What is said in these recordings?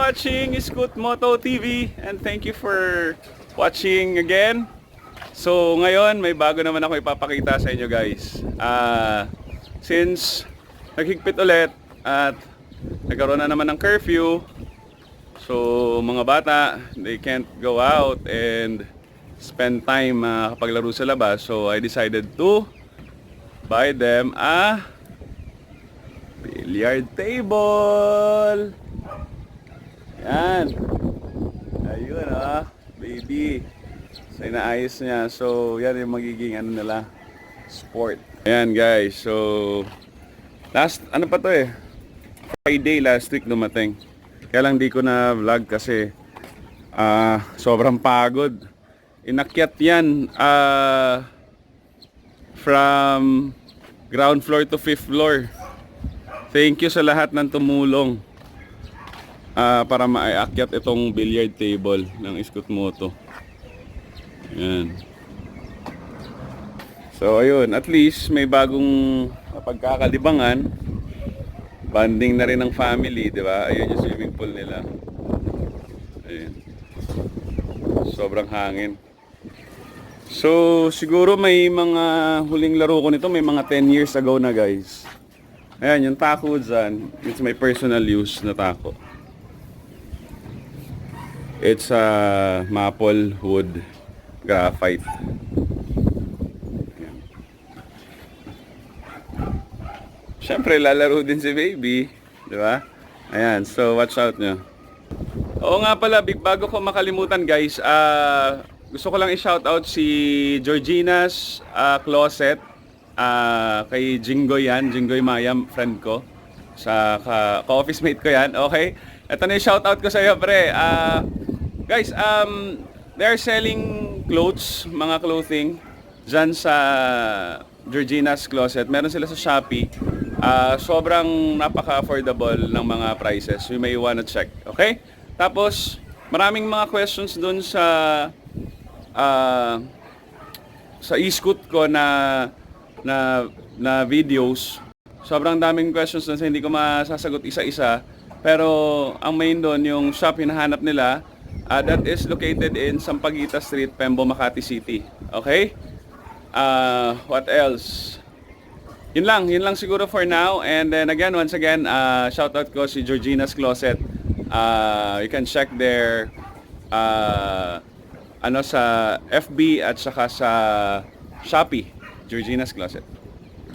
watching Escootmoto TV and thank you for watching again. So ngayon may bago naman ako ipapakita sa inyo guys. Since naghigpit ulit at nagkaroon na naman ng curfew, so mga bata, they can't go out and spend time kapaglaro sa labas. So I decided to buy them a billiard table. Yan. Ayun baby. So inaayos niya. So yan yung magiging ano nila, sport. Ayan guys. So ano pa to Friday last week dumating. Kaya lang di ko na vlog kasi sobrang pagod. Inakyat yan from ground floor to 5th floor. Thank you sa lahat ng tumulong para maiakyat itong billiard table ng Escootmoto. Ayan. So ayun, at least may bagong pagkakalibangan. Bonding na rin ng family, di ba? Ayun yung swimming pool nila. Ayun. Sobrang hangin. So siguro may mga huling laro ko nito, may mga 10 years ago na guys. Ayan, yung tako dyan, it's my personal use na tako. It's a maple wood graphite. Ayan. Siyempre, lalaro din si baby, di ba? Ayan, so watch out nyo. Oo nga pala, bago ko makalimutan guys, gusto ko lang i-shoutout si Georgina's Closet. Kay Jinggoy yan, Jinggoy Mayam, friend ko. Sa ka-office mate ko yan, okay? Ito na yung shoutout ko sa iyo, pre. Guys, they are selling clothes, mga clothing, dyan sa Georgina's Closet. Meron sila sa Shopee. Sobrang napaka-affordable ng mga prices. You may wanna check, okay? Tapos, maraming mga questions dun sa e-scoot ko na videos. Sobrang daming questions na hindi ko masasagot isa-isa. Pero ang main doon, yung shop hinahanap nila, that is located in Sampaguita Street, Pembo, Makati City. Okay? What else? Yun lang siguro for now. And then again, once again, shoutout ko si Georgina's Closet. You can check their sa FB at saka sa Shopee, Georgina's Closet.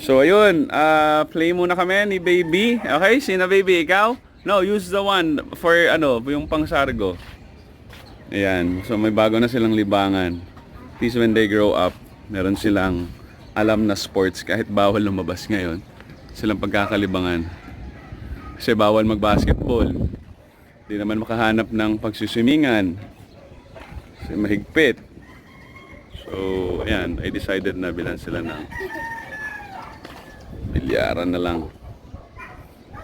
So ayun, play muna kami ni baby. Okay, sino baby? Ikaw? No, use the one for yung pang-sargo. Ayan, so may bago na silang libangan. At least when they grow up, meron silang alam na sports kahit bawal lumabas ngayon. Silang pagkakalibangan. Kasi bawal mag-basketball. Hindi naman makahanap ng pagsiswimingan. Kasi mahigpit. So, ayan, I decided na bilan sila ng bilyaran na lang.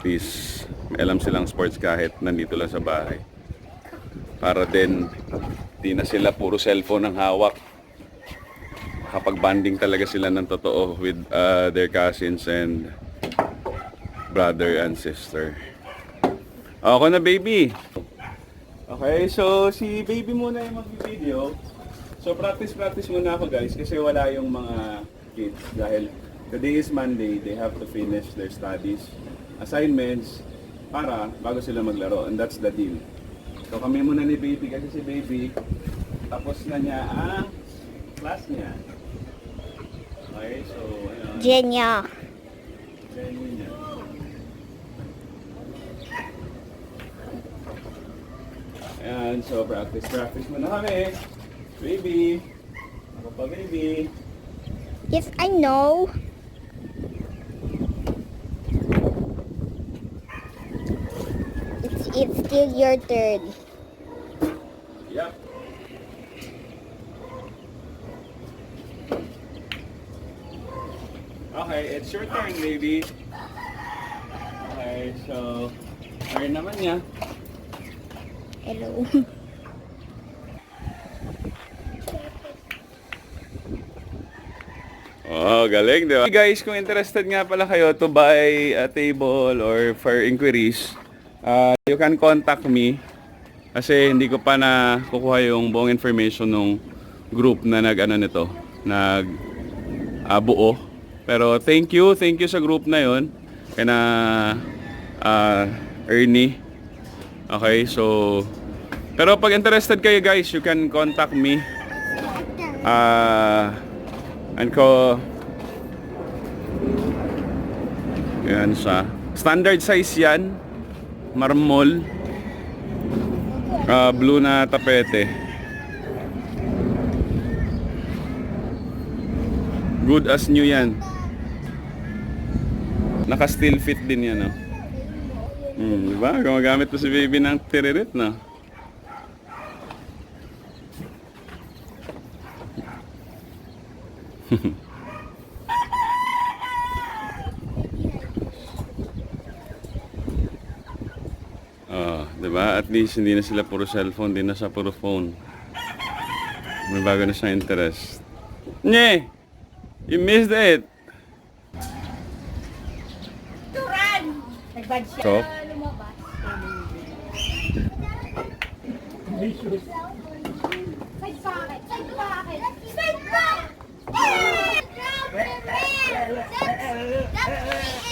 Please, may alam silang sports kahit nandito lang sa bahay. Para din, di na sila puro cellphone ang hawak. Kapag banding talaga sila ng totoo with their cousins and brother and sister. Ako na baby. Okay, so si baby muna yung mag-video. So practice muna ako guys kasi wala yung mga kids dahil today is Monday, they have to finish their studies, assignments para bago sila maglaro, and that's the deal. So kami muna ni baby kasi si baby tapos na niya ang class niya. Okay, so ayun. Genya. Genya. Ayan, so practice muna kami. Baby. Ako pa baby. Yes, I know. It's still your turn. Yep. Okay, it's your turn, baby. Okay, so turn naman niya. Hello. Oh, galing, di ba? Guys, kung interested nga pala kayo to buy a table or for inquiries, you can contact me Kasi hindi ko pa na kukuha yung buong information ng group na buo. Pero thank you sa group na yon. Kaya Ernie. Okay, so pero pag interested kayo guys, you can contact me. And ko yan sa standard size yan, marmol, blue na tapete, good as new yan, naka still fit din yan, no? Diba? Gumagamit po si baby ng tiririt, no? Diba? At least hindi na sila puro cellphone, hindi na sa puro phone. May bago na siyang interest. Nye! You missed it! Turan! Nagbad siya. So? Lumabas. Side pocket! Side pocket! Side pocket!